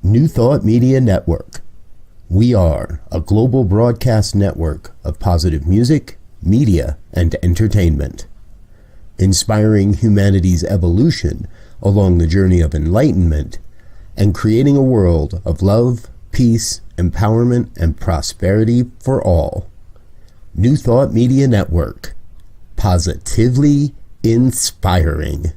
New Thought Media Network. We are a global broadcast network of positive music, media, and entertainment, inspiring humanity's evolution along the journey of enlightenment and creating a world of love, peace, empowerment, and prosperity for all. New Thought Media Network. Positively inspiring.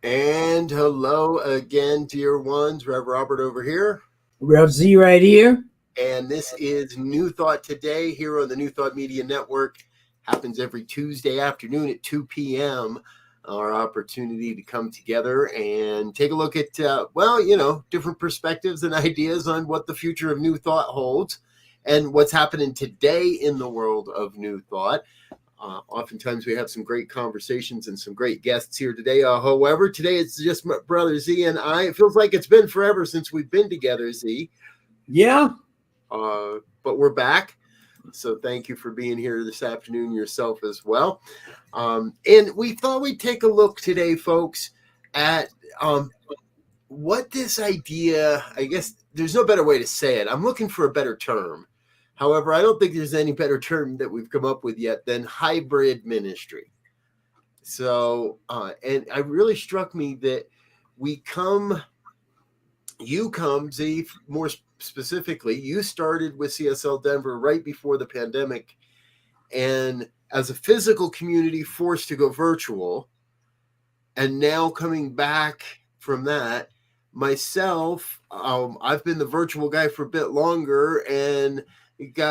And hello again, dear ones. Rev Robert over here. Rev Z right here. And this is New Thought Today here on the New Thought Media Network. Happens every Tuesday afternoon at 2 p.m. Our opportunity to come together and take a look at, different perspectives and ideas on what the future of New Thought holds and what's happening today in the world of New Thought. Oftentimes we have some great conversations and some great guests here today. However, today it's just my brother Z and I. It feels like it's been forever since we've been together, Z. Yeah. But we're back. So thank you for being here this afternoon yourself as well. And we thought we'd take a look today, folks, at what this idea, I guess there's no better way to say it. I'm looking for a better term. However, I don't think there's any better term that we've come up with yet than hybrid ministry. So, and it really struck me that you come, Z, more specifically, you started with CSL Denver right before the pandemic, and as a physical community forced to go virtual, and now coming back from that, myself, I've been the virtual guy for a bit longer, and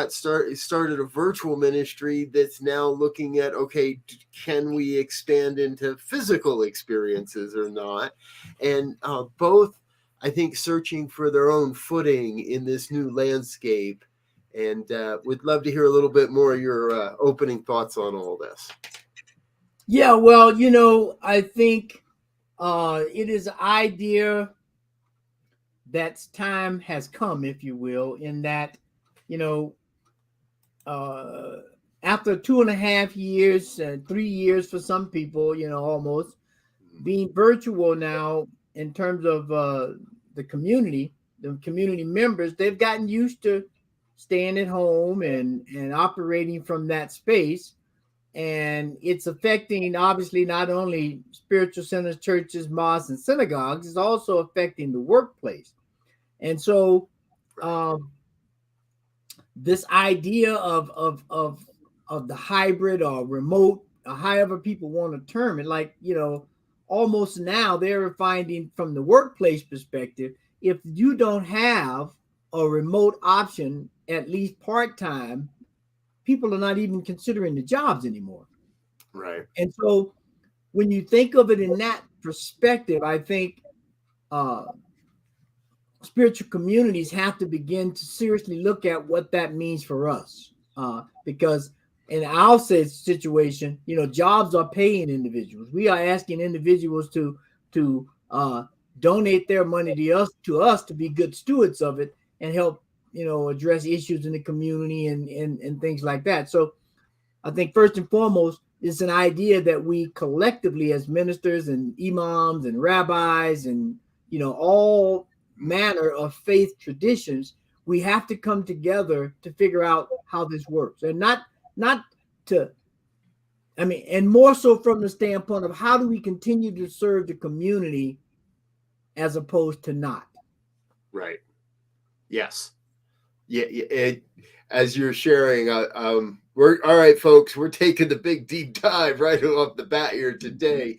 started a virtual ministry that's now looking at, okay, can we expand into physical experiences or not? And both, I think, searching for their own footing in this new landscape. And we'd love to hear a little bit more of your opening thoughts on all this. Yeah, well, I think it is an idea that time has come, if you will, in that, after 2.5 years, 3 years for some people, almost being virtual now in terms of the community members, they've gotten used to staying at home and operating from that space. And it's affecting, obviously, not only spiritual centers, churches, mosques, and synagogues, it's also affecting the workplace. And so this idea of the hybrid or remote, or however people want to term it, almost now they're finding from the workplace perspective, if you don't have a remote option, at least part-time, people are not even considering the jobs anymore. Right. And so when you think of it in that perspective, I think spiritual communities have to begin to seriously look at what that means for us. Because in our situation, jobs are paying individuals. We are asking individuals to donate their money to us to be good stewards of it and help, address issues in the community and things like that. So I think first and foremost, it's an idea that we collectively as ministers and imams and rabbis and, all manner of faith traditions, we have to come together to figure out how this works, and and more so from the standpoint of how do we continue to serve the community as opposed to not. Right. Yes. Yeah. As you're sharing, we're all right, folks. We're taking the big deep dive right off the bat here today,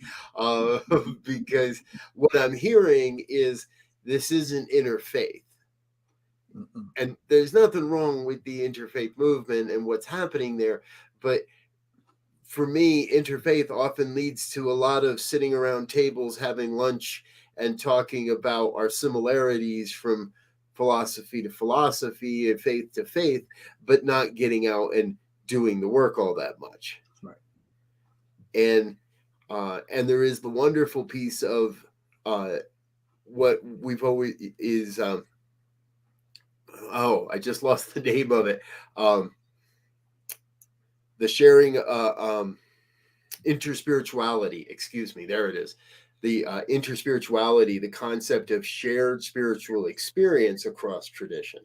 because what I'm hearing is this isn't interfaith. And there's nothing wrong with the interfaith movement and what's happening there. But for me, interfaith often leads to a lot of sitting around tables, having lunch, and talking about our similarities from philosophy to philosophy and faith to faith, but not getting out and doing the work all that much. Right. And there is the wonderful piece of what we've always is I just lost the name of it. The sharing interspirituality, excuse me, there it is. The interspirituality, the concept of shared spiritual experience across tradition.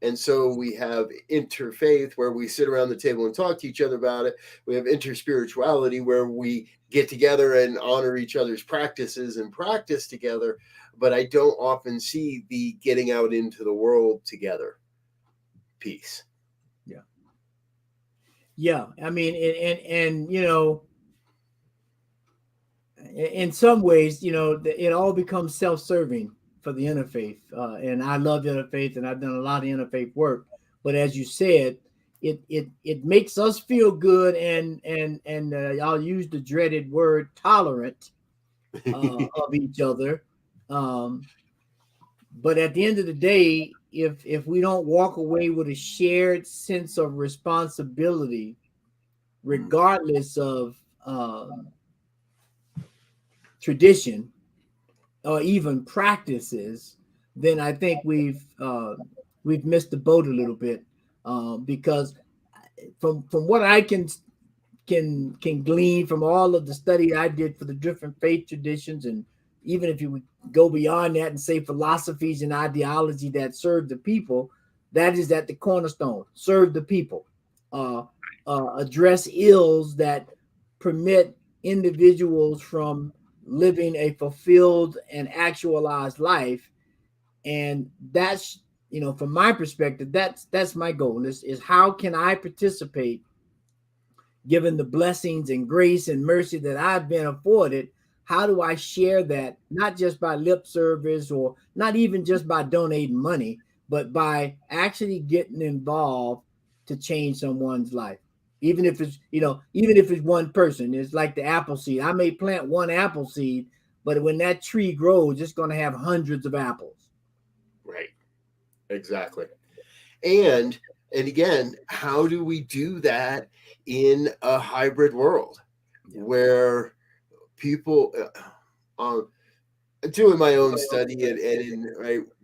And so we have interfaith, where we sit around the table and talk to each other about it. We have interspirituality, where we get together and honor each other's practices and practice together. But I don't often see the getting out into the world together piece. Yeah. I mean, and you know, in some ways, you know, it all becomes self-serving for the interfaith. And I love interfaith, and I've done a lot of interfaith work. But as you said, it makes us feel good, and I'll use the dreaded word tolerant of each other. But at the end of the day, if we don't walk away with a shared sense of responsibility, regardless of tradition or even practices, then I think we've missed the boat a little bit, because from what I can glean from all of the study I did for the different faith traditions, and even if you would go beyond that and say philosophies and ideology that serve the people, that is at the cornerstone: serve the people, address ills that permit individuals from living a fulfilled and actualized life. And that's, you know, from my perspective, that's my goal, is how can I participate, given the blessings and grace and mercy that I've been afforded? How do I share that, not just by lip service, or not even just by donating money, but by actually getting involved to change someone's life? Even if it's, you know, even if it's one person. It's like the apple seed. I may plant one apple seed, but when that tree grows, it's going to have hundreds of apples. Right. Exactly. And again, how do we do that in a hybrid world where people, doing my own study, and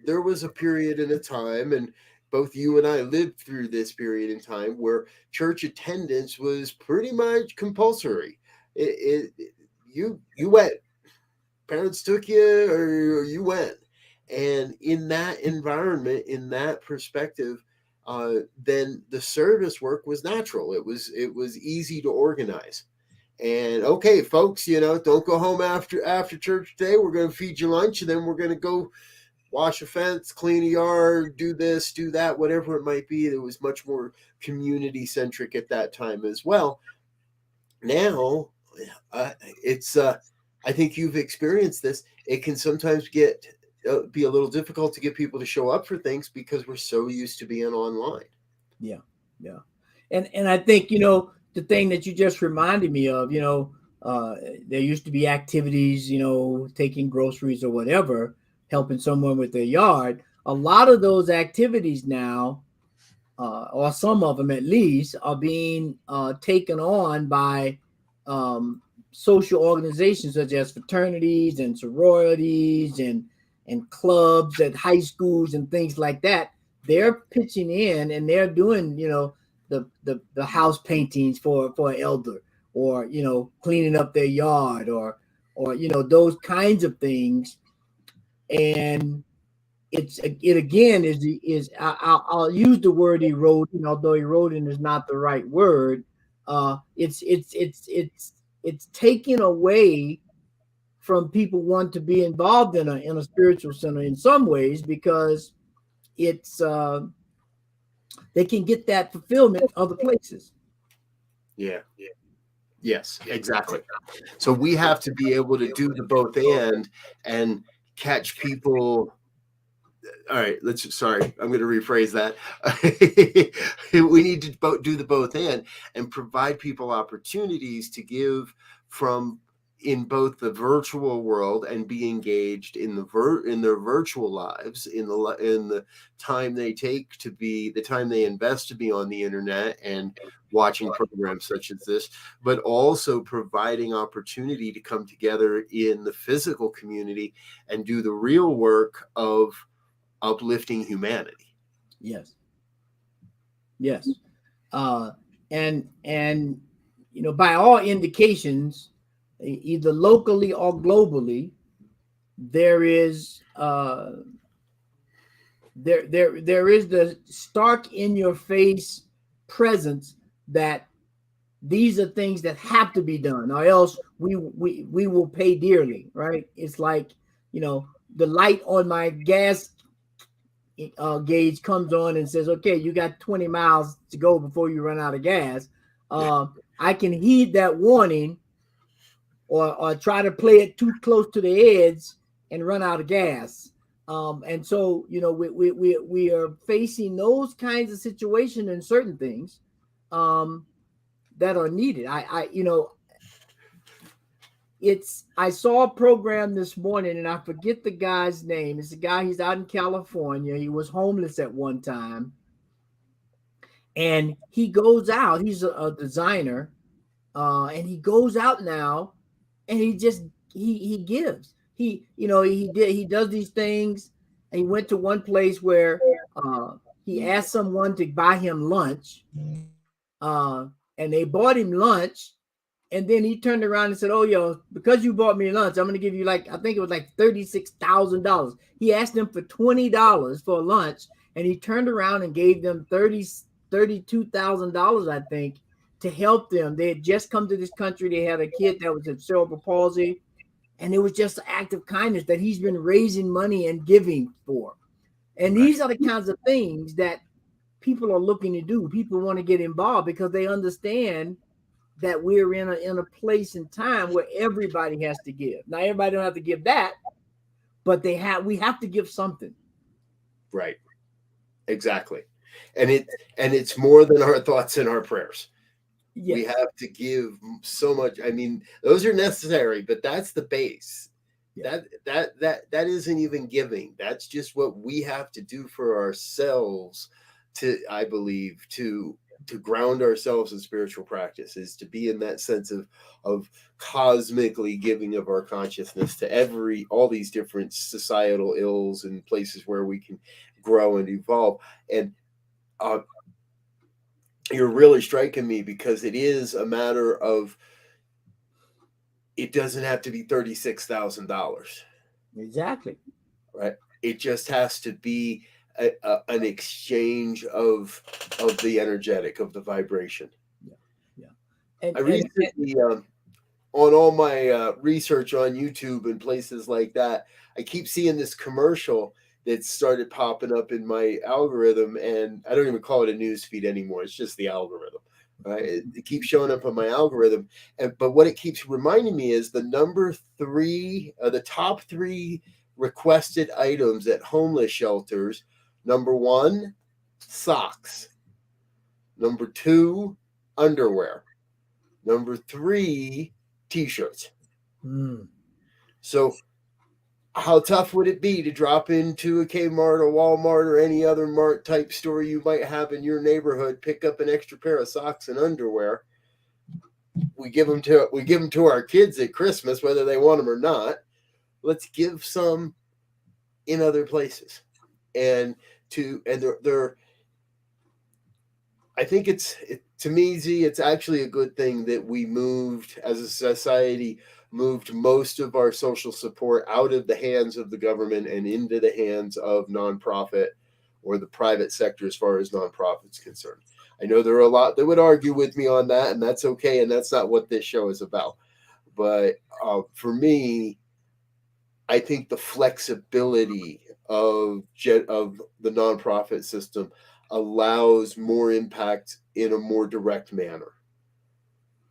there was a period in a time, and both you and I lived through this period in time, where church attendance was pretty much compulsory. You went, parents took you, or you went. And in that environment, in that perspective, then the service work was natural. It was easy to organize. And okay, folks, you know, don't go home after church today. We're going to feed you lunch, and then we're going to go wash a fence, clean a yard, do this, do that, whatever it might be. It was much more community centric at that time as well. Now, it's I think you've experienced this. It can sometimes be a little difficult to get people to show up for things because we're so used to being online. Yeah. And I think, you know, the thing that you just reminded me of, you know, there used to be activities, you know, taking groceries or whatever, helping someone with their yard. A lot of those activities now, or some of them at least, are being taken on by social organizations such as fraternities and sororities and clubs at high schools and things like that. They're pitching in, and they're doing, you know, the house paintings for an elder, or, you know, cleaning up their yard, or you know, those kinds of things. And it again is I'll use the word eroding, although eroding is not the right word. It's taking away from people want to be involved in a spiritual center in some ways, because it's they can get that fulfillment other places. Yeah. Yes, exactly. So we have to be able to do the both and catch people all right, sorry, I'm going to rephrase that. We need to do the both and provide people opportunities to give from in both the virtual world and be engaged in their virtual lives, in the time they take to be, the time they invest to be on the internet and watching programs such as this, but also providing opportunity to come together in the physical community and do the real work of uplifting humanity. Yes. And by all indications, either locally or globally, there is there is the stark in your face presence that these are things that have to be done, or else we will pay dearly, right? It's like, the light on my gas gauge comes on and says, okay, you got 20 miles to go before you run out of gas. I can heed that warning or try to play it too close to the edge and run out of gas. And so, we are facing those kinds of situations and certain things that are needed. I saw a program this morning and I forget the guy's name. It's a guy, he's out in California. He was homeless at one time. And he goes out, he's a designer, and he goes out now and he just he gives. He does these things. And he went to one place where he asked someone to buy him lunch. And they bought him lunch. And then he turned around and said, "Oh, because you bought me lunch, I'm going to give you I think it was like $36,000. He asked them for $20 for lunch, and he turned around and gave them $32,000, I think, to help them. They had just come to this country. They had a kid that was at cerebral palsy, and it was just an act of kindness that he's been raising money and giving for. And these are the kinds of things that people are looking to do. People want to get involved because they understand that we're in a place in time where everybody has to give. Now, everybody don't have to give that, but we have to give something. Right. Exactly. And it's more than our thoughts and our prayers. Yes. We have to give so much. I mean, those are necessary, but that's the base. Yeah. That isn't even giving. That's just what we have to do for ourselves I believe, to ground ourselves in spiritual practice, is to be in that sense of cosmically giving of our consciousness to all these different societal ills and places where we can grow and evolve. And you're really striking me, because it is a matter of, it doesn't have to be $36,000. Exactly. Right. It just has to be an exchange of the energetic, of the vibration. Yeah. I recently, on all my research on YouTube and places like that, I keep seeing this commercial that started popping up in my algorithm, and I don't even call it a news feed anymore. It's just the algorithm. Right? It keeps showing up on my algorithm, but what it keeps reminding me is the top three requested items at homeless shelters. Number 1, socks. Number 2, underwear. Number 3, t-shirts. So how tough would it be to drop into a Kmart or Walmart or any other mart type store you might have in your neighborhood, pick up an extra pair of socks and underwear? We give them to our kids at Christmas, whether they want them or not. Let's give some in other places. I think to me, Z, it's actually a good thing that we moved as a society, moved most of our social support out of the hands of the government and into the hands of nonprofit or the private sector as far as nonprofits concerned. I know there are a lot that would argue with me on that, and that's okay, and that's not what this show is about. But for me, I think the flexibility of the nonprofit system allows more impact in a more direct manner.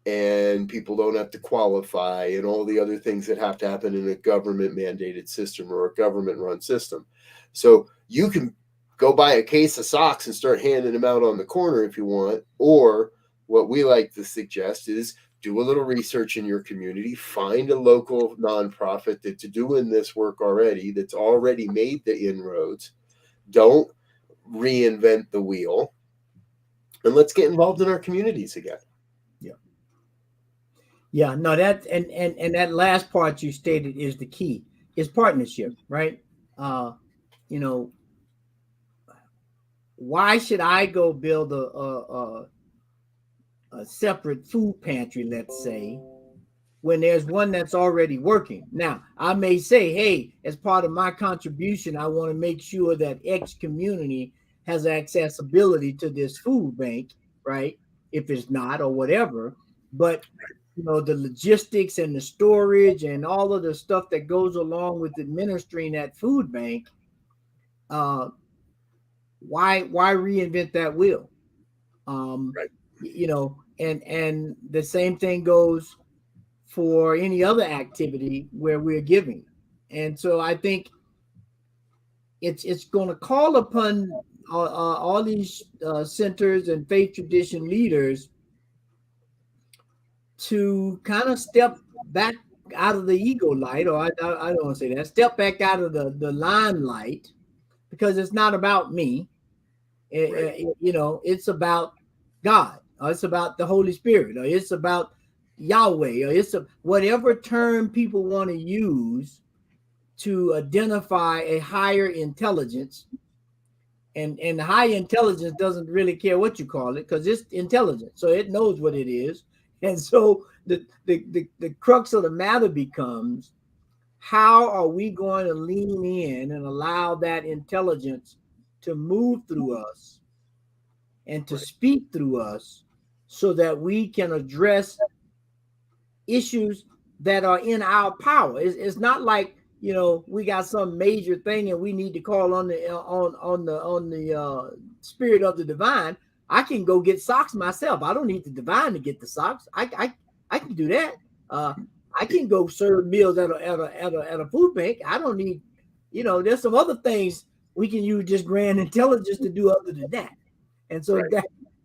And people don't have to qualify and all the other things that have to happen in a government mandated system or a government run system. So You can go buy a case of socks and start handing them out on the corner if you want. Or what we like to suggest is do a little research in your community, find a local nonprofit that's doing this work already, that's already made the inroads. Don't reinvent the wheel, and let's get involved in our communities again. Yeah, no, that and that last part you stated is the key. Is partnership, right? You know, why should I go build a separate food pantry, let's say, when there's one that's already working? Now, I may say, hey, as part of my contribution, I want to make sure that X community has accessibility to this food bank, right? If it's not or whatever, but you know, the logistics and the storage and all of the stuff that goes along with administering that food bank, why reinvent that wheel? Right. You know, and the same thing goes for any other activity where we're giving. And so I think it's going to call upon all these centers and faith tradition leaders to kind of step back out of the ego light, or I don't want to say that, step back out of the limelight, because it's not about me. You know, it's about God, or it's about the Holy Spirit, or it's about Yahweh, or it's whatever term people want to use to identify a higher intelligence. And the high intelligence doesn't really care what you call it, because it's intelligent, so it knows what it is. And so the crux of the matter becomes, how are we going to lean in and allow that intelligence to move through us and to speak through us, so that we can address issues that are in our power? It's not like, you know, we got some major thing and we need to call on the spirit of the divine. I can go get socks myself. I don't need the divine to get the socks. I can do that. I can go serve meals at a food bank. I don't need, you know, there's some other things we can use just grand intelligence to do other than that. And so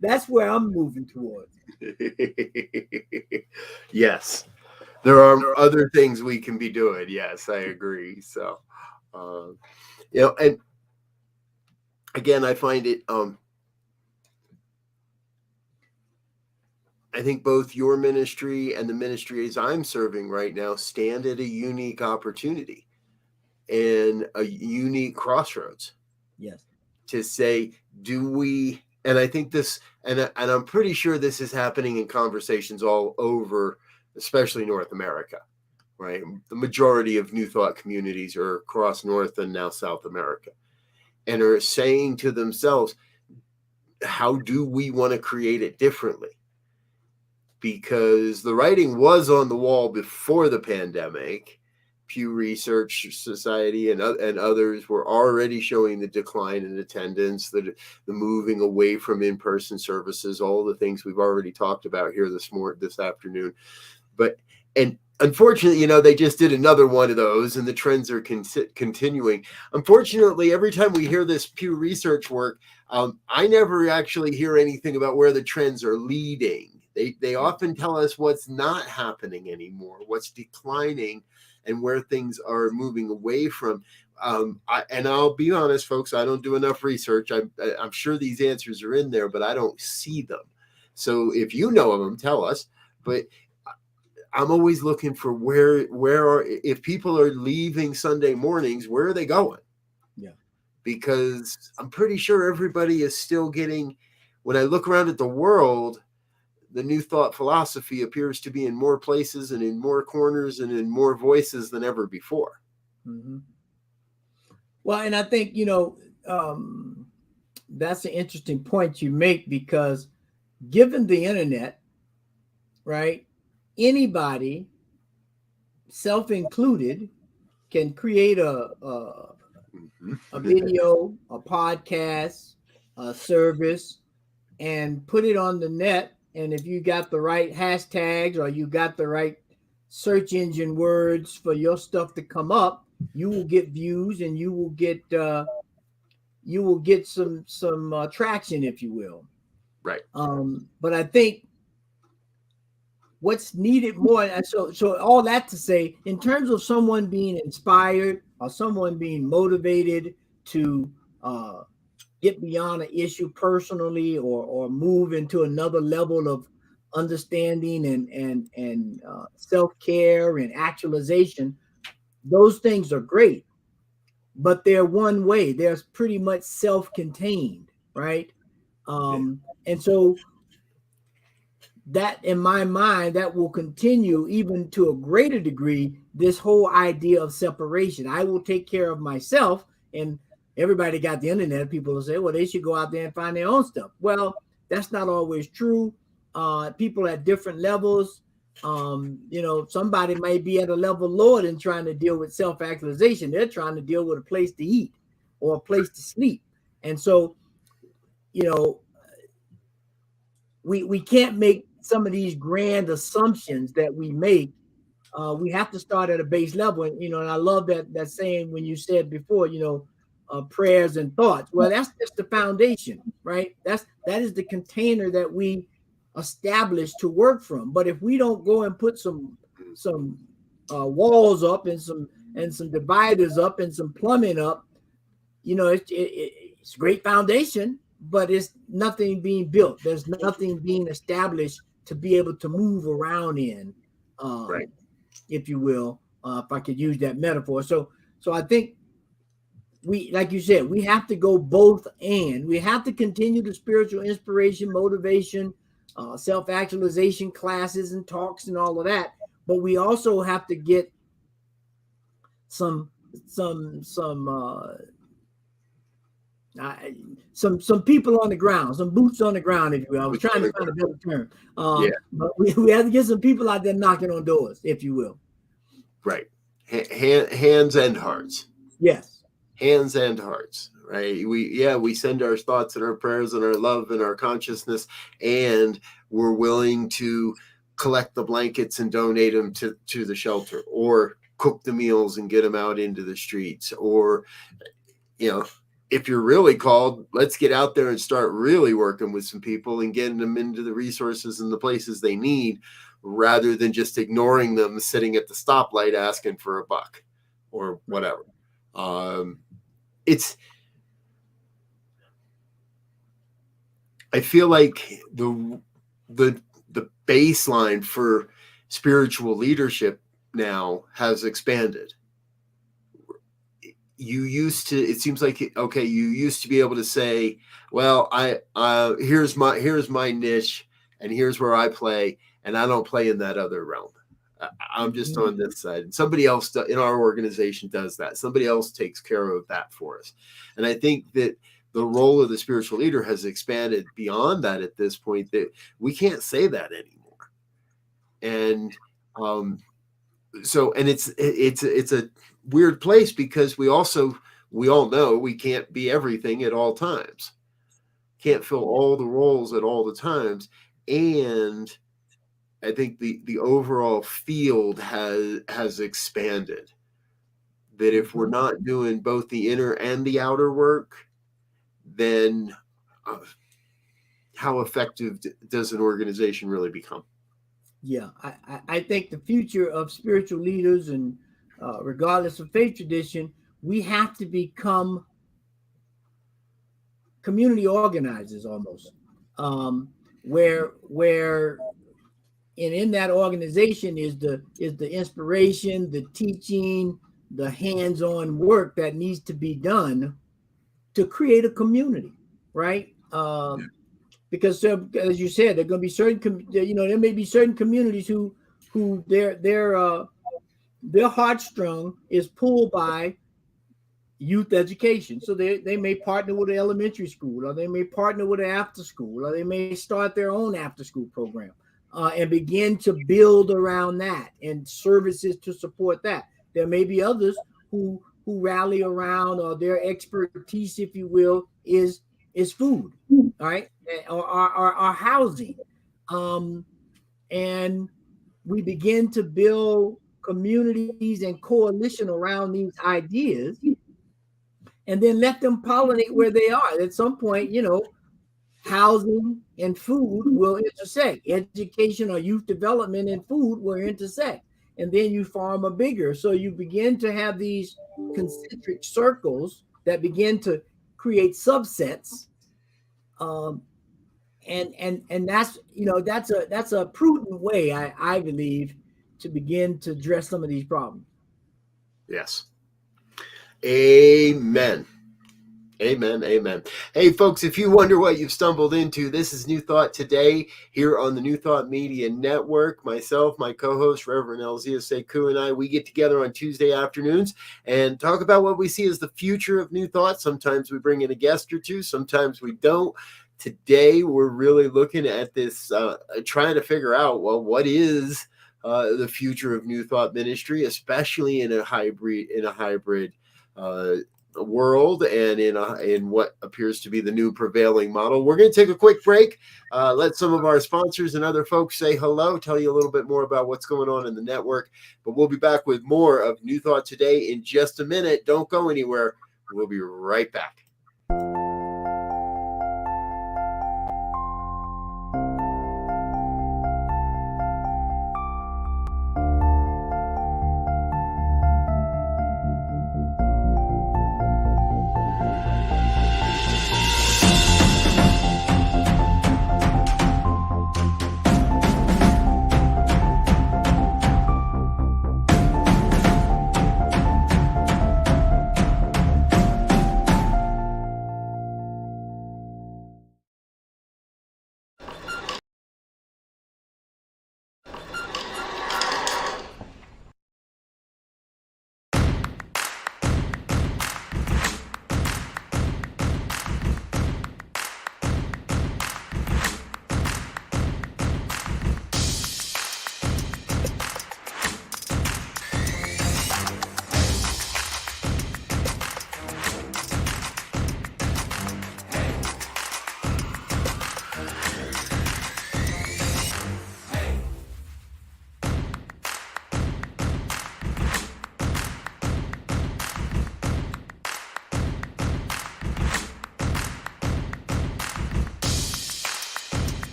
that's where I'm moving towards. Yes. There are other things we can be doing. Yes, I agree. So, you know, and again, I find it, I think both your ministry and the ministries I'm serving right now stand at a unique opportunity and a unique crossroads. Yes. To say, do we, and I think this, and I'm pretty sure this is happening in conversations all over, especially North America, right? The majority of New Thought communities are across North and now South America, and are saying to themselves, how do we want to create it differently? Because the writing was on the wall before the pandemic. Pew Research Society and others were already showing the decline in attendance, the moving away from in-person services, all the things we've already talked about here this afternoon. But, and unfortunately, you know, they just did another one of those, and the trends are continuing. Unfortunately, every time we hear this Pew Research work, I never actually hear anything about where the trends are leading. They often tell us what's not happening anymore, what's declining, and where things are moving away from. And I'll be honest, folks, I don't do enough research. I'm sure these answers are in there, but I don't see them. So if you know of them, tell us. But I'm always looking for if people are leaving Sunday mornings, where are they going? Yeah. Because I'm pretty sure everybody is still getting, when I look around at the world, the New Thought philosophy appears to be in more places and in more corners and in more voices than ever before. Mm-hmm. Well, and I think, you know, that's an interesting point you make, because given the internet, right, anybody, self-included, can create a video, a podcast, a service, and put it on the net. And if you got the right hashtags, or you got the right search engine words for your stuff to come up, you will get views, and you will get you will get some traction, if you will. Right. But I think what's needed more, and so all that to say, in terms of someone being inspired or someone being motivated to get beyond an issue personally, or move into another level of understanding and self-care and actualization, those things are great, but they're one way. They're pretty much self-contained, right? And so that, in my mind, that will continue even to a greater degree, this whole idea of separation. I will take care of myself, and everybody got the internet. People will say, well, they should go out there and find their own stuff. Well, that's not always true. People at different levels, somebody might be at a level lower than trying to deal with self-actualization. They're trying to deal with a place to eat or a place to sleep. And so, we can't make some of these grand assumptions that we make. We have to start at a base level. And I love that saying when you said before, prayers and thoughts. Well, that's just the foundation, right? That is the container that we establish to work from. But if we don't go and put some walls up and some dividers up and some plumbing up, it's a great foundation, but it's nothing being built. There's nothing being established to be able to move around in, right, if you will, if I could use that metaphor. So I think we, like you said, we have to go both, and we have to continue the spiritual inspiration, motivation, self-actualization classes and talks and all of that. But we also have to get some people on the ground, some boots on the ground, if you will. I was trying to find a better term. But we have to get some people out there knocking on doors, if you will. Right. Hands and hearts. Yes. Hands and hearts. Right. We send our thoughts and our prayers and our love and our consciousness, and we're willing to collect the blankets and donate them to the shelter, or cook the meals and get them out into the streets, or, if you're really called, let's get out there and start really working with some people and getting them into the resources and the places they need, rather than just ignoring them sitting at the stoplight asking for $1 or whatever. I feel like the baseline for spiritual leadership now has expanded. It seems like, okay, you used to be able to say, well, here's my niche, and here's where I play, and I don't play in that other realm. I'm just on this side, and somebody else in our organization does that. Somebody else takes care of that for us. And I think that the role of the spiritual leader has expanded beyond that at this point, that we can't say that anymore. And it's a weird place, because we all know we can't be everything at all times, can't fill all the roles at all the times. And I think the overall field has expanded, that if we're not doing both the inner and the outer work, then how effective does an organization really become? Yeah, I think the future of spiritual leaders, and regardless of faith tradition, we have to become community organizers almost, where and in that organization is the inspiration, the teaching, the hands-on work that needs to be done to create a community, right? Because as you said, there are going to be certain, there may be certain communities who their heartstrung is pulled by youth education. So they may partner with an elementary school, or they may partner with an after school, or they may start their own after school program, and begin to build around that and services to support that. There may be others who rally around, or their expertise, if you will, is food, all right, or housing, and we begin to build communities and coalition around these ideas. and then let them pollinate where they are. At some point, housing and food will intersect. Education or youth development and food will intersect. And then you form a bigger. So you begin to have these concentric circles that begin to create subsets. And that's a prudent way, I believe, to begin to address some of these problems. Yes. Amen. Amen. Amen. Hey, folks, if you wonder what you've stumbled into, this is New Thought Today here on the New Thought Media Network. Myself, my co-host, Reverend Elzia Sekou, and I, we get together on Tuesday afternoons and talk about what we see as the future of New Thought. Sometimes we bring in a guest or two. Sometimes we don't. Today, we're really looking at this, trying to figure out, well, what is the future of New Thought ministry, especially in a hybrid world and in what appears to be the new prevailing model. We're going to take a quick break, let some of our sponsors and other folks say hello, tell you a little bit more about what's going on in the network, but we'll be back with more of New Thought Today in just a minute. Don't go anywhere. We'll be right back.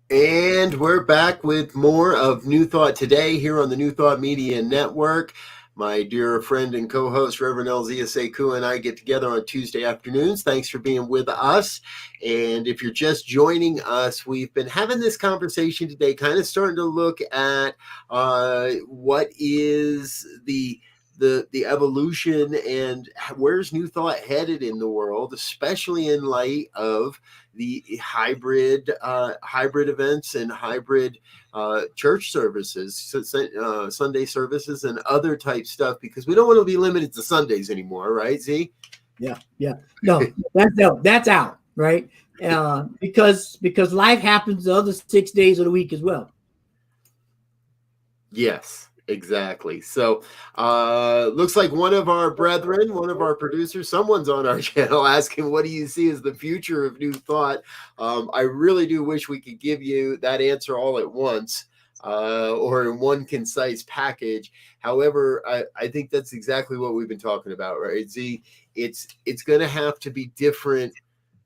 And we're back with more of New Thought Today here on the New Thought Media Network. My dear friend and co-host, Reverend Elzia Sekou, and I get together on Tuesday afternoons. Thanks for being with us. And if you're just joining us, we've been having this conversation today, kind of starting to look at what is the evolution and where's New Thought headed in the world, especially in light of the hybrid events and hybrid church services, Sunday services, and other type stuff, because we don't want to be limited to Sundays anymore, right, Z? Yeah. No, that's out, right? Because life happens the other 6 days of the week as well. Yes, exactly. So looks like one of our brethren, one of our producers, someone's on our channel asking, what do you see as the future of New Thought? I really do wish we could give you that answer all at once or in one concise package. However, I think that's exactly what we've been talking about, right? Z, it's going to have to be different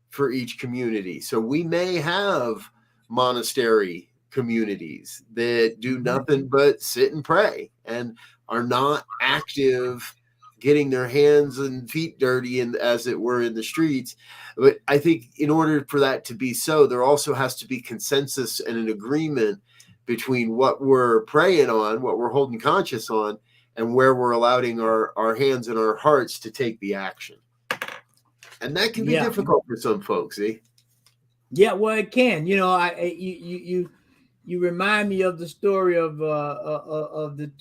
for each community. So we may have monastery communities that do nothing but sit and pray and are not active, getting their hands and feet dirty, and as it were, in the streets. But I think in order for that to be so, there also has to be consensus and an agreement between what we're praying on, what we're holding conscious on, and where we're allowing our hands and our hearts to take the action. And that can be difficult for some folks, eh? Yeah, well, it can. You remind me of the story of the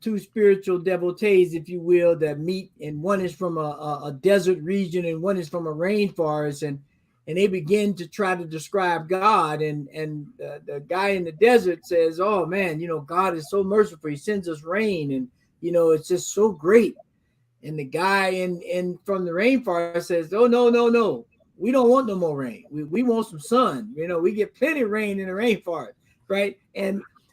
two spiritual devotees, if you will, that meet, and one is from a desert region and one is from a rainforest, and they begin to try to describe God, and the guy in the desert says, "Oh man, God is so merciful. He sends us rain, and it's just so great." And the guy in from the rainforest says, "Oh no. We don't want no more rain. We want some sun. We get plenty of rain in the rainforest." right?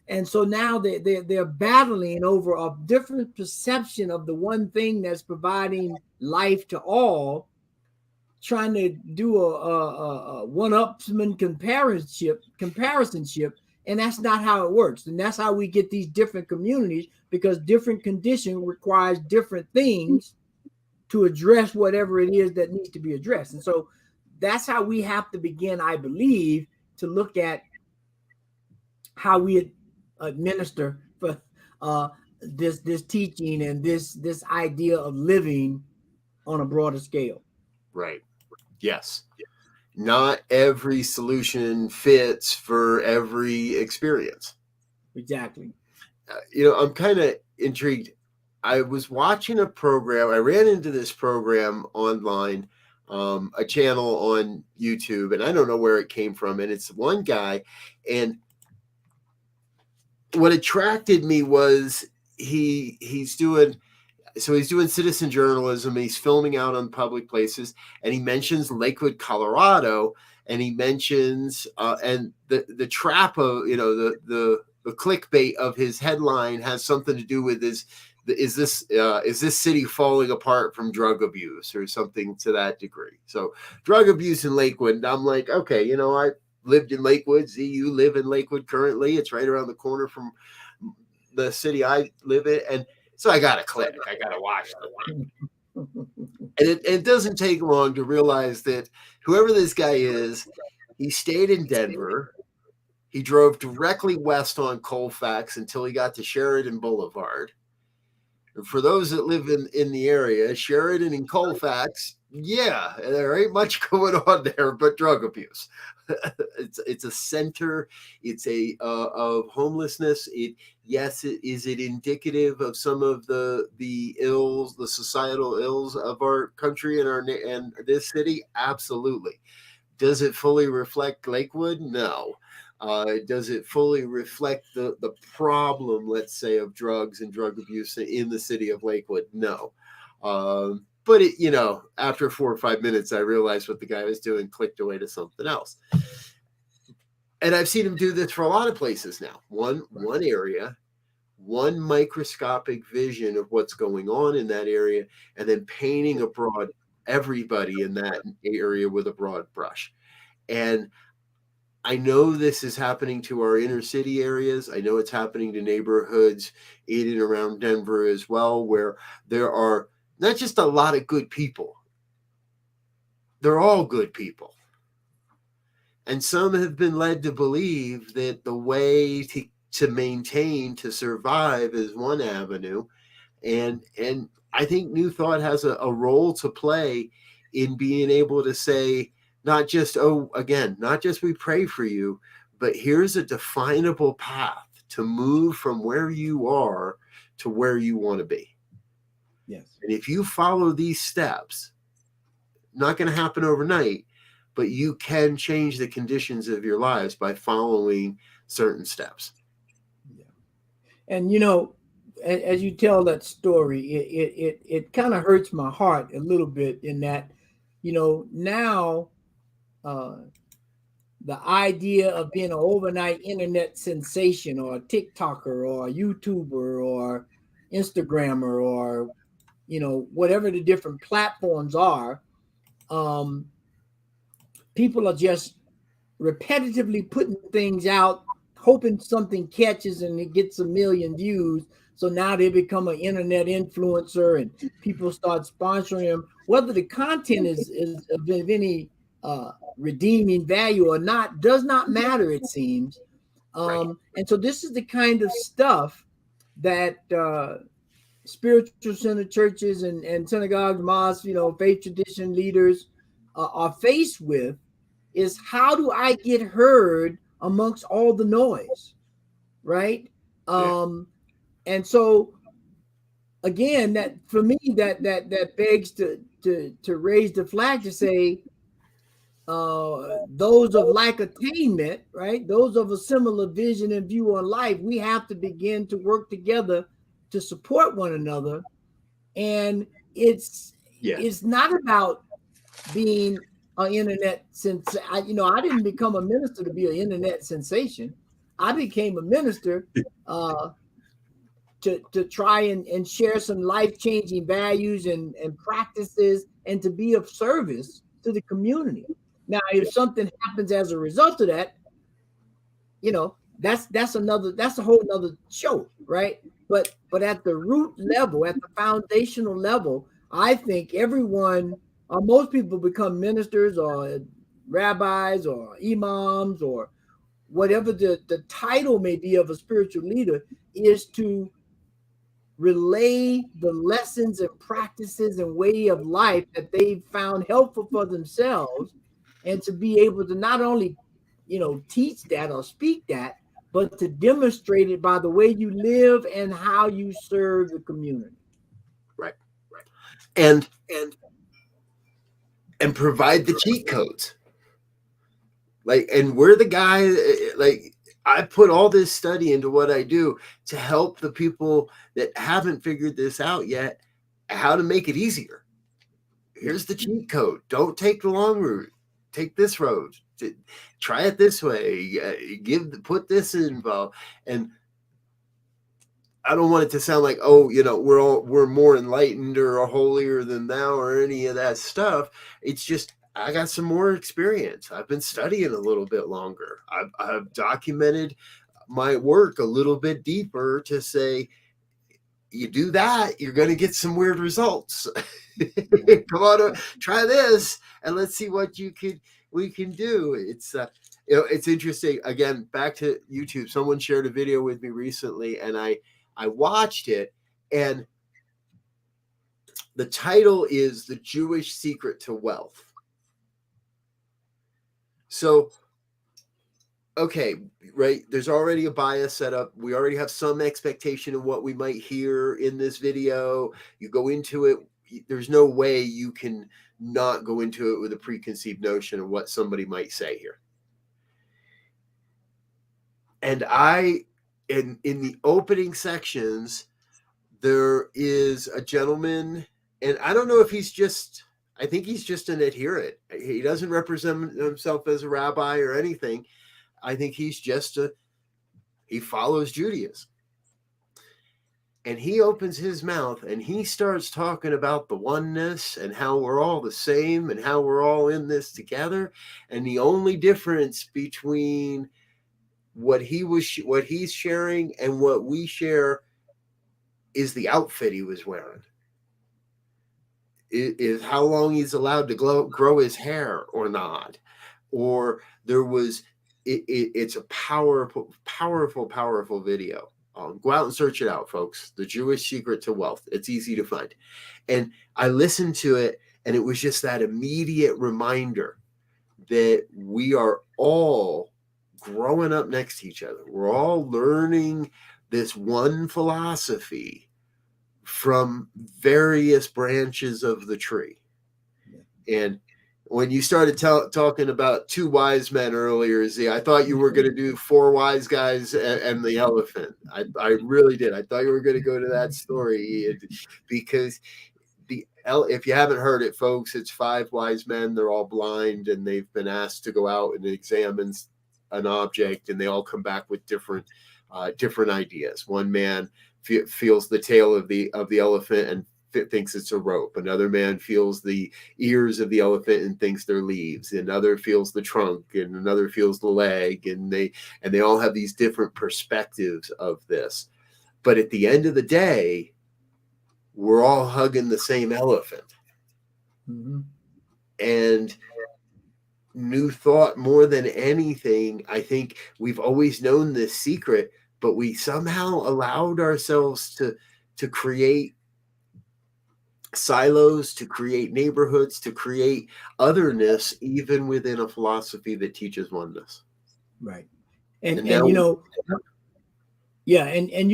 And so now they're battling over a different perception of the one thing that's providing life to all, trying to do a one-upsman comparisonship, and that's not how it works. And that's how we get these different communities, because different condition requires different things to address whatever it is that needs to be addressed. And so that's how we have to begin, I believe, to look at how we administer for this teaching and this idea of living on a broader scale. Right. Yes. Not every solution fits for every experience. Exactly. I'm kind of intrigued. I was watching a program. I ran into this program online, a channel on YouTube, and I don't know where it came from. And it's one guy, and what attracted me was he's doing citizen journalism. He's filming out on public places, and he mentions Lakewood, Colorado, and he mentions and the trap of the clickbait of his headline has something to do with is this city falling apart from drug abuse or something to that degree. So drug abuse in Lakewood, and I'm like, okay, I lived in Lakewood. Z, you live in Lakewood currently. It's right around the corner from the city I live in, and so I got to click. I got to watch it. And it doesn't take long to realize that whoever this guy is, he stayed in Denver. He drove directly west on Colfax until he got to Sheridan Boulevard. And for those that live in the area, Sheridan and Colfax, yeah, there ain't much going on there but drug abuse. It's a center. It's of homelessness. Is it indicative of some of the ills, the societal ills of our country and this city? Absolutely. Does it fully reflect Lakewood? No. Does it fully reflect the problem, let's say, of drugs and drug abuse in the city of Lakewood? No. But after 4 or 5 minutes, I realized what the guy was doing, clicked away to something else. And I've seen him do this for a lot of places now. One area, one microscopic vision of what's going on in that area, and then painting everybody in that area with a broad brush. And I know this is happening to our inner city areas. I know it's happening to neighborhoods in and around Denver as well, where there are not just a lot of good people. They're all good people. And some have been led to believe that the way to maintain, to survive is one avenue. And I think New Thought has a role to play in being able to say, not just we pray for you, but here's a definable path to move from where you are to where you want to be. Yes. And if you follow these steps, not going to happen overnight, but you can change the conditions of your lives by following certain steps. Yeah. And as you tell that story, it kind of hurts my heart a little bit in that, now the idea of being an overnight internet sensation or a TikToker or a YouTuber or Instagrammer or, whatever the different platforms are, people are just repetitively putting things out, hoping something catches and it gets a million views. So now they become an internet influencer and people start sponsoring them. Whether the content is of any redeeming value or not does not matter, it seems. Right. And so this is the kind of stuff that spiritual center churches and synagogues, mosques, faith tradition leaders are faced with, is how do I get heard amongst all the noise, right? Yeah. And so again, that for me, that begs to raise the flag to say, those of like attainment, right? Those of a similar vision and view on life, we have to begin to work together to support one another. And it's not about being an internet I didn't become a minister to be an internet sensation. I became a minister to try and share some life-changing values and practices, and to be of service to the community. Now, if something happens as a result of that, that's a whole nother show, right? But at the root level, at the foundational level, I think everyone, most people become ministers or rabbis or imams or whatever the title may be of a spiritual leader, is to relay the lessons and practices and way of life that they've found helpful for themselves, and to be able to not only teach that or speak that, but to demonstrate it by the way you live and how you serve the community. Right. And provide the cheat codes. And we're the guy, I put all this study into what I do to help the people that haven't figured this out yet, how to make it easier. Here's the cheat code. Don't take the long route. Take this road. Try it this way. Put this involved. And I don't want it to sound like, we're more enlightened or holier than thou or any of that stuff. It's just, I got some more experience. I've been studying a little bit longer. I've documented my work a little bit deeper to say, you do that, you're going to get some weird results. Come on, try this, and let's see what we can do. It's interesting. Again, back to YouTube. Someone shared a video with me recently, and I watched it, and the title is "The Jewish Secret to Wealth." So, okay, right, there's already a bias set up. We already have some expectation of what we might hear in this video. You go into it, there's no way you can not go into it with a preconceived notion of what somebody might say here. And in the opening sections, there is a gentleman, and I don't know if I think he's just an adherent. He doesn't represent himself as a rabbi or anything. I think he's just he follows Judaism. And he opens his mouth and he starts talking about the oneness and how we're all the same and how we're all in this together. And the only difference between what he's sharing and what we share is the outfit he was wearing. Is how long he's allowed to grow his hair or not. Or there was, it's a powerful, powerful, powerful video. Go out and search it out, folks. The Jewish Secret to Wealth. It's easy to find. And I listened to it, and it was just that immediate reminder that we are all growing up next to each other. We're all learning this one philosophy from various branches of the tree. And when you started talking about two wise men earlier, Z, I thought you were going to do four wise guys and the elephant. I really did. I thought you were going to go to that story, because if you haven't heard it, folks, it's five wise men. They're all blind, and they've been asked to go out and examine an object, and they all come back with different ideas. One man feels the tail of the elephant and thinks it's a rope. Another man feels the ears of the elephant and thinks they're leaves. Another feels the trunk, and another feels the leg, and they all have these different perspectives of this. But at the end of the day, we're all hugging the same elephant. Mm-hmm. And New Thought, more than anything, I think we've always known this secret, but we somehow allowed ourselves to create silos, to create neighborhoods, to create otherness, even within a philosophy that teaches oneness. Right. And you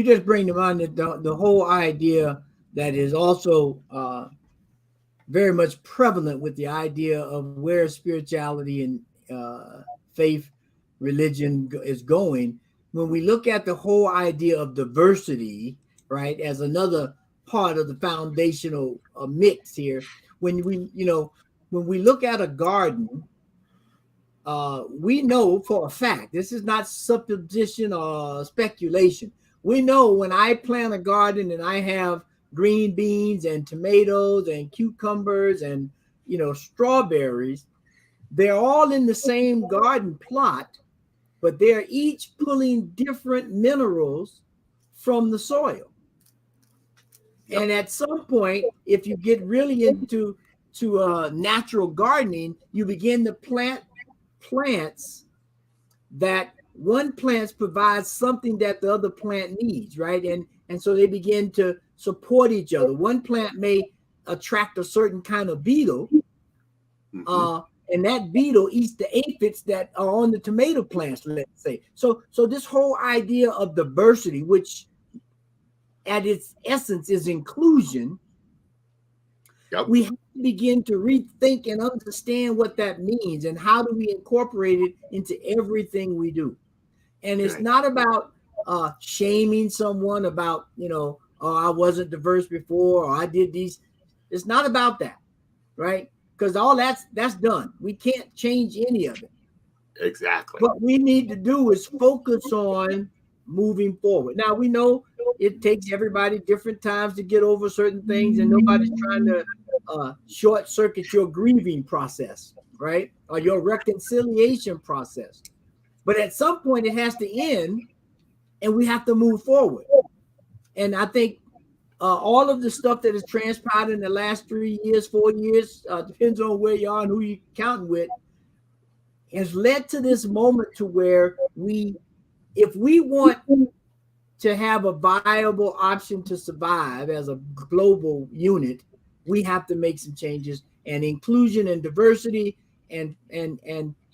just bring to mind the whole idea that is also very much prevalent with the idea of where spirituality and faith, religion is going. When we look at the whole idea of diversity, right, as another part of the foundational mix here, when we look at a garden, we know for a fact, this is not supposition or speculation. We know when I plant a garden and I have green beans and tomatoes and cucumbers and, strawberries, they're all in the same garden plot, but they're each pulling different minerals from the soil. Yep. And at some point, if you get really into natural gardening, you begin to plant plants that one plant provides something that the other plant needs, right? And so they begin to support each other. One plant may attract a certain kind of beetle, and that beetle eats the aphids that are on the tomato plants, let's say. So this whole idea of diversity, which at its essence is inclusion, we have to begin to rethink and understand what that means and how do we incorporate it into everything we do. And it's not about shaming someone about, oh, I wasn't diverse before, or I did these. It's not about that, right? Because all that's done. We can't change any of it. Exactly. What we need to do is focus on moving forward. Now, we know it takes everybody different times to get over certain things, and nobody's trying to short circuit your grieving process, right? Or your reconciliation process. But at some point it has to end and we have to move forward. And I think all of the stuff that has transpired in the last 3 years, 4 years, depends on where you are and who you're counting with, has led to this moment to where if we want to have a viable option to survive as a global unit, we have to make some changes, and inclusion and diversity and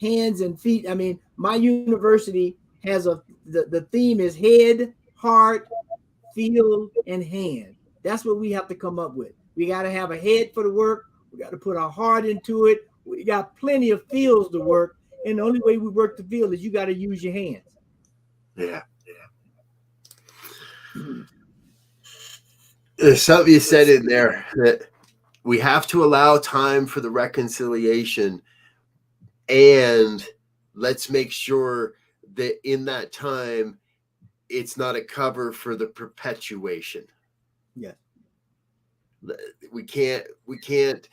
hands and feet. I mean, my university has the theme is head, heart, field, and hand. That's what we have to come up with. We got to have a head for the work. We got to put our heart into it. We got plenty of fields to work. And the only way we work the field is you got to use your hands. Yeah. There's something you said in there that we have to allow time for the reconciliation, and let's make sure that in that time, it's not a cover for the perpetuation. Yeah. We can't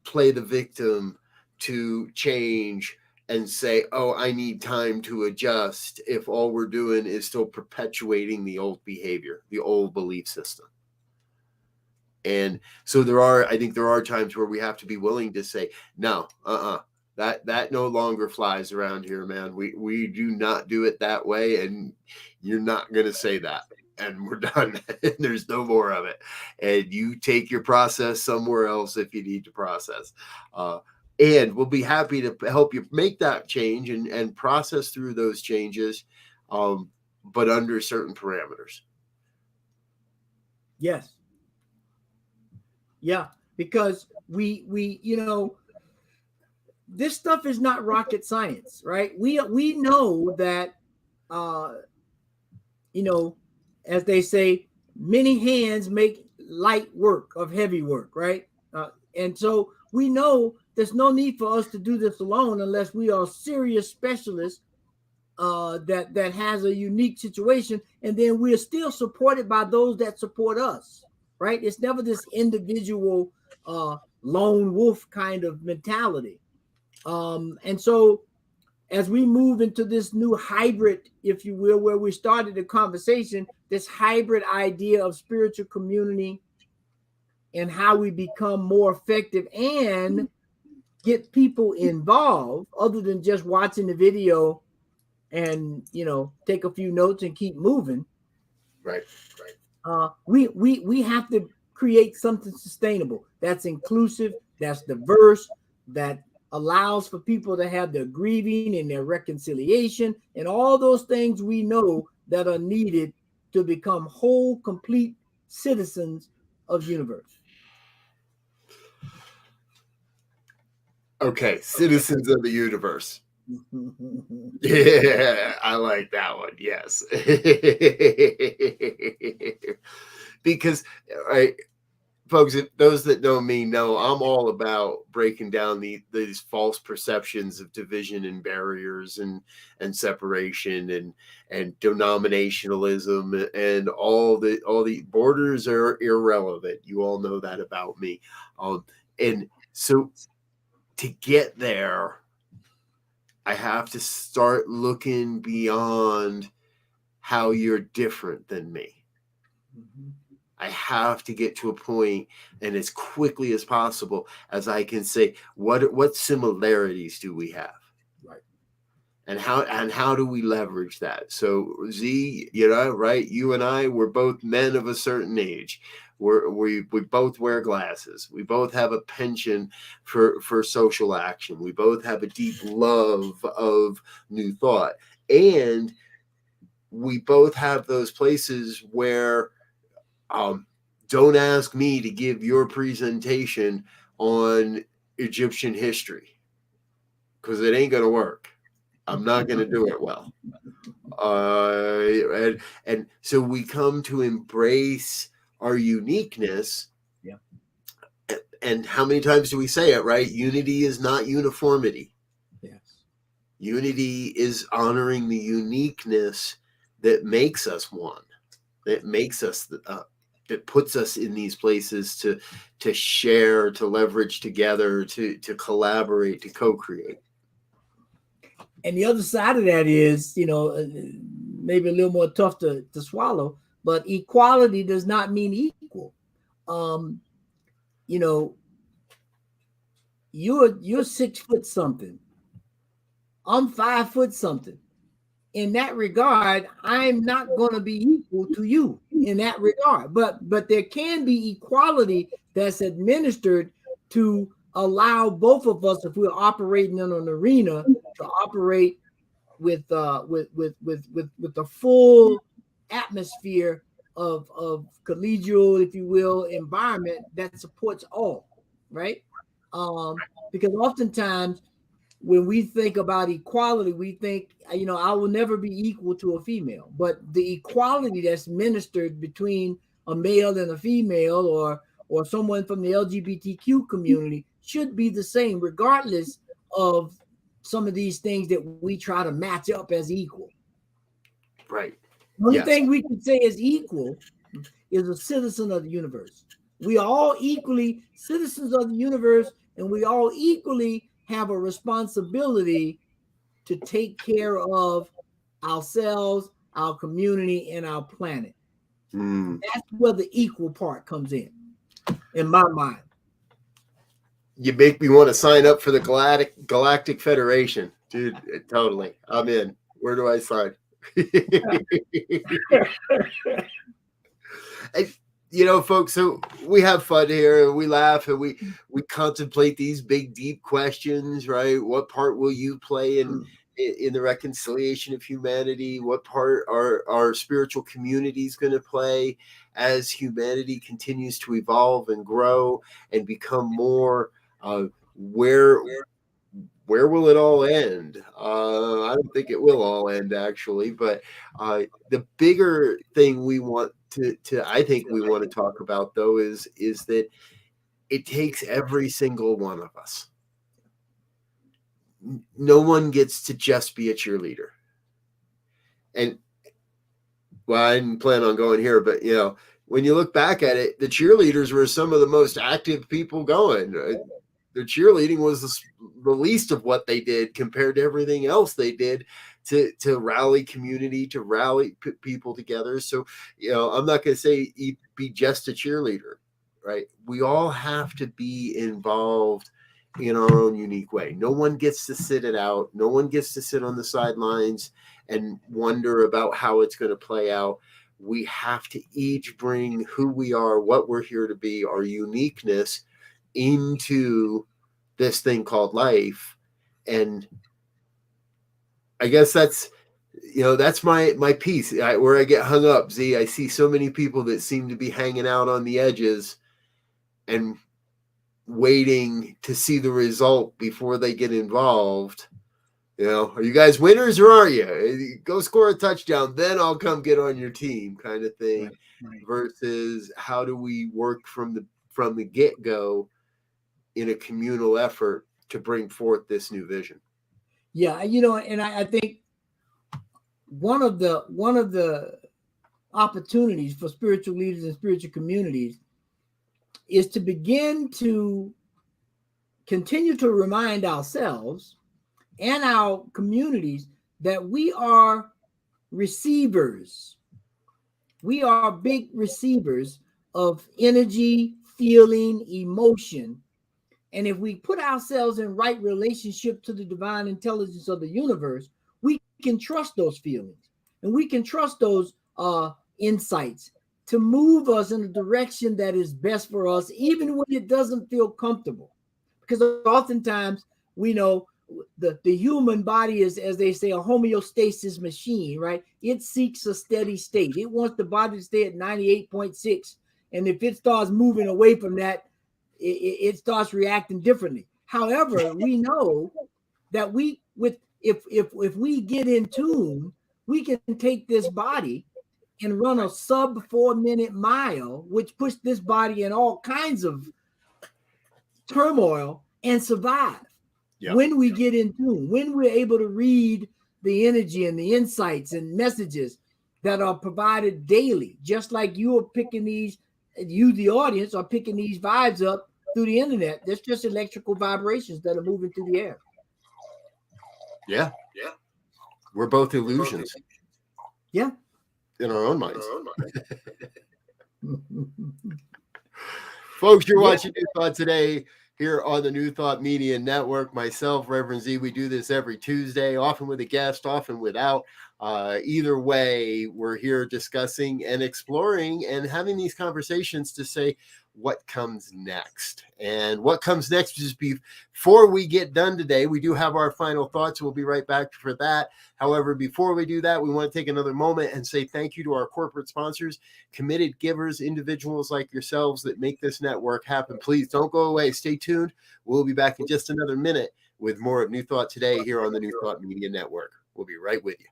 play the victim to change and say, oh, I need time to adjust, if all we're doing is still perpetuating the old behavior, the old belief system. And so I think there are times where we have to be willing to say, no, that no longer flies around here, man. We do not do it that way, and you're not going to say that. And we're done. There's no more of it. And you take your process somewhere else if you need to process. And we'll be happy to help you make that change and process through those changes, but under certain parameters. Yes. Yeah, because we this stuff is not rocket science, right? We know that, as they say, many hands make light work of heavy work, right? And so we know there's no need for us to do this alone unless we are serious specialists that has a unique situation, and then we are still supported by those that support us, right? It's never this individual lone wolf kind of mentality. And so as we move into this new hybrid, if you will, where we started the conversation, this hybrid idea of spiritual community and how we become more effective and get people involved other than just watching the video and, take a few notes and keep moving. Right. We have to create something sustainable that's inclusive, that's diverse, that allows for people to have their grieving and their reconciliation and all those things we know that are needed to become whole, complete citizens of the universe. Okay, citizens of the universe. Yeah, I like that one. Yes. Because folks, those that know me know I'm all about breaking down these false perceptions of division and barriers and separation and denominationalism and all the borders are irrelevant. You all know that about me. And so to get there, I have to start looking beyond how you're different than me. Mm-hmm. I have to get to a point, and as quickly as possible, as I can say, what similarities do we have, right? And how do we leverage that? So Z, right? You and I, we're both men of a certain age. We both wear glasses. We both have a penchant for social action. We both have a deep love of new thought, and we both have those places where. Don't ask me to give your presentation on Egyptian history because it ain't going to work. I'm not going to do it well. And so we come to embrace our uniqueness. Yeah. And how many times do we say it, right? Unity is not uniformity. Yes. Unity is honoring the uniqueness that makes us one, that makes us that puts us in these places to share, to leverage together, to collaborate, to co-create. And the other side of that is, maybe a little more tough to swallow, but equality does not mean equal. You're 6 foot something. I'm 5 foot something. In that regard, I'm not going to be equal to you in that regard. But there can be equality that's administered to allow both of us, if we're operating in an arena, to operate with the full atmosphere of collegial, if you will, environment that supports all, right? Because oftentimes when we think about equality, we think, I will never be equal to a female. But the equality that's ministered between a male and a female or someone from the LGBTQ community should be the same, regardless of some of these things that we try to match up as equal. Right. The only thing we can say is equal is a citizen of the universe. We are all equally citizens of the universe, and we all equally have a responsibility to take care of ourselves, our community, and our planet. That's where the equal part comes in my mind. You make me want to sign up for the Galactic Federation. Dude, totally. I'm in. Where do I sign? Folks, so we have fun here, we laugh, and we contemplate these big, deep questions, right? What part will you play in the reconciliation of humanity? What part are our spiritual communities going to play as humanity continues to evolve and grow and become more? Where will it all end? I don't think it will all end, actually, but the bigger thing we want I think we want to talk about, though, is that it takes every single one of us. No one gets to just be a cheerleader. And, well, I didn't plan on going here, but, when you look back at it, the cheerleaders were some of the most active people going. The cheerleading was the least of what they did compared to everything else they did to rally community, to rally people together. So, I'm not going to say be just a cheerleader, right? We all have to be involved in our own unique way. No one gets to sit it out. No one gets to sit on the sidelines and wonder about how it's going to play out. We have to each bring who we are, what we're here to be, our uniqueness into this thing called life. And I guess that's my piece where I get hung up. Z, I see so many people that seem to be hanging out on the edges and waiting to see the result before they get involved. Are you guys winners or are you? Go score a touchdown, then I'll come get on your team, kind of thing. Right. Versus how do we work from from the get-go in a communal effort to bring forth this new vision. Yeah, and I think one of the opportunities for spiritual leaders and spiritual communities is to begin to continue to remind ourselves and our communities that we are receivers. We are big receivers of energy, feeling, emotion. And if we put ourselves in right relationship to the divine intelligence of the universe, we can trust those feelings and we can trust those insights to move us in a direction that is best for us, even when it doesn't feel comfortable. Because oftentimes we know the human body is, as they say, a homeostasis machine, right? It seeks a steady state. It wants the body to stay at 98.6. And if it starts moving away from that, it starts reacting differently. However, we know that if we get in tune, we can take this body and run a sub 4-minute mile, which puts this body in all kinds of turmoil and survive. Yep. When we get in tune, when we're able to read the energy and the insights and messages that are provided daily, just like you are picking these, you, the audience, are picking these vibes up through the internet. There's just electrical vibrations that are moving through the air. Yeah. We're both illusions. Yeah. In our own minds. Folks, you're watching New Thought today here on the New Thought Media Network. Myself, Reverend Z, we do this every Tuesday, often with a guest, often without. Either way, we're here discussing and exploring and having these conversations to say what comes next. And what comes next is before we get done today, we do have our final thoughts. We'll be right back for that. However, before we do that, we want to take another moment and say thank you to our corporate sponsors, committed givers, individuals like yourselves that make this network happen. Please don't go away. Stay tuned. We'll be back in just another minute with more of New Thought today here on the New Thought Media Network. We'll be right with you.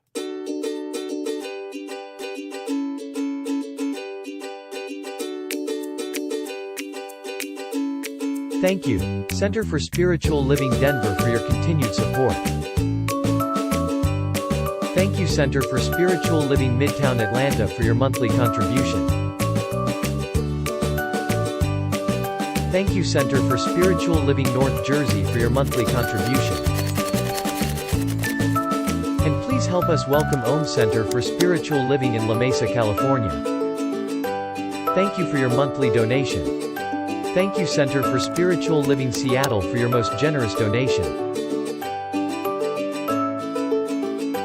Thank you, Center for Spiritual Living Denver, for your continued support. Thank you, Center for Spiritual Living Midtown Atlanta, for your monthly contribution. Thank you, Center for Spiritual Living North Jersey, for your monthly contribution. And please help us welcome Om Center for Spiritual Living in La Mesa, California. Thank you for your monthly donation. Thank you, Center for Spiritual Living Seattle, for your most generous donation.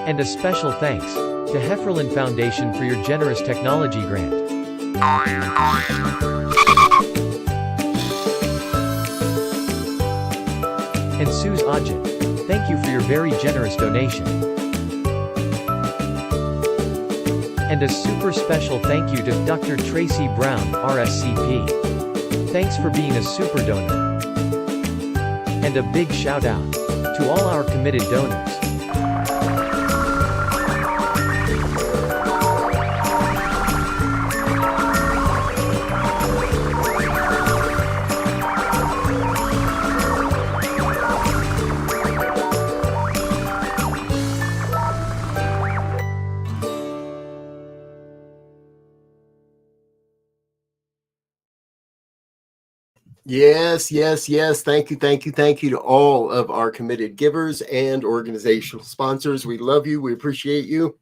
And a special thanks to Hefferlin Foundation for your generous technology grant. And Suze Ajit, thank you for your very generous donation. And a super special thank you to Dr. Tracy Brown, RSCP. Thanks for being a super donor. And a big shout out to all our committed donors. Yes. Thank you to all of our committed givers and organizational sponsors. We love you. We appreciate you.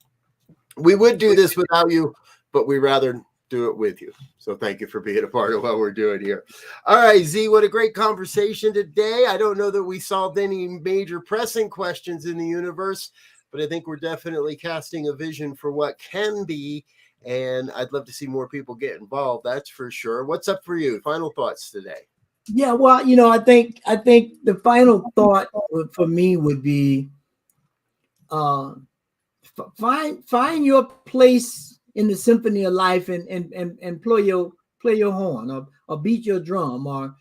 We would do this without you, but we rather do it with you. So thank you for being a part of what we're doing here. All right, Z, what a great conversation today. I don't know that we solved any major pressing questions in the universe, but I think we're definitely casting a vision for what can be. And I'd love to see more people get involved. That's for sure. What's up for you? Final thoughts today? Yeah, well, I think the final thought for me would be find your place in the symphony of life and play your horn or beat your drum or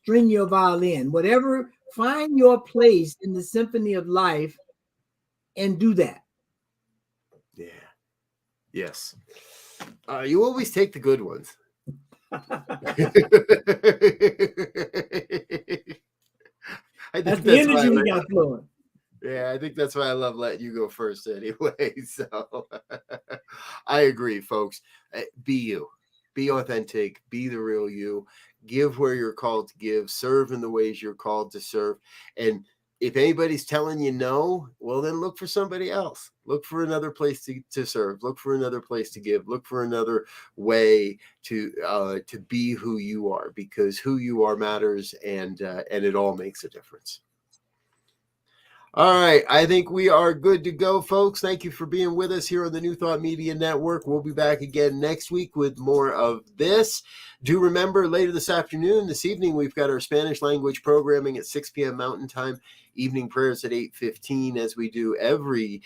string your violin, whatever. Find your place in the symphony of life and do that. Yeah. Yes. You always take the good ones. I That's think the that's why energy we got flowing. yeah, I think that's why I love letting you go first anyway. So I agree, folks. Be you. Be authentic. Be the real you. Give where you're called to give. Serve in the ways you're called to serve. And if anybody's telling you no, well, then look for somebody else. Look for another place to serve. Look for another place to give. Look for another way to be who you are, because who you are matters, and it all makes a difference. All right, I think we are good to go, folks. Thank you for being with us here on the New Thought Media Network. We'll be back again next week with more of this. Do remember, later this evening, we've got our Spanish language programming at 6 p.m. Mountain Time, evening prayers at 8:15, as we do every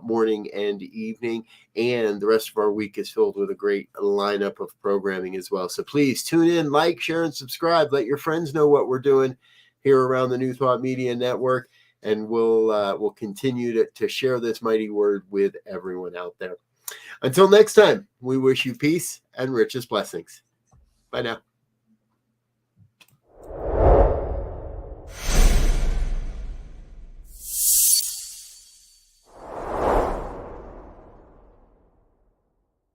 morning and evening. And the rest of our week is filled with a great lineup of programming as well. So please tune in, like, share, and subscribe. Let your friends know what we're doing here around the New Thought Media Network. And we'll continue to share this mighty word with everyone out there. Until next time, we wish you peace and richest blessings. Bye now.